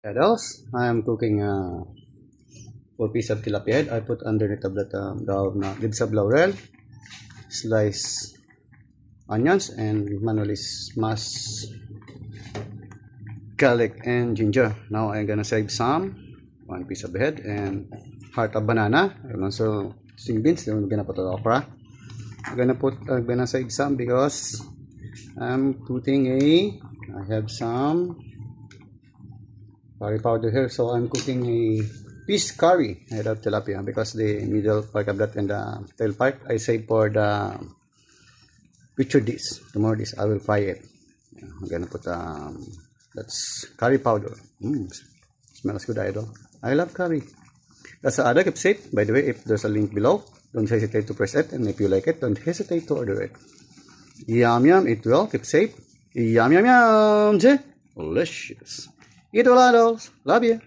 Adults, I am cooking 4 pieces of tilapia head. I put underneath of that daw na leaves of laurel, slice onions, and manually smash garlic and ginger. Now I'm gonna save some 1 piece of head and heart of banana. I'm also string beans. I'm gonna put okra. I'm gonna save some because I'm putting I have some curry powder here, so I'm cooking a fish curry head of tilapia because the middle part of that and the tail part I save for the future dish. Tomorrow dish I will fry it. I'm gonna put that's curry powder. Smells good, idol. I love curry. That's the other. Keep safe. By the way, if there's a link below, don't hesitate to press it, and if you like it, don't hesitate to order it. Yum yum, eat well, keep safe. Yum yum yum, delicious. Eat well, adults. Love you.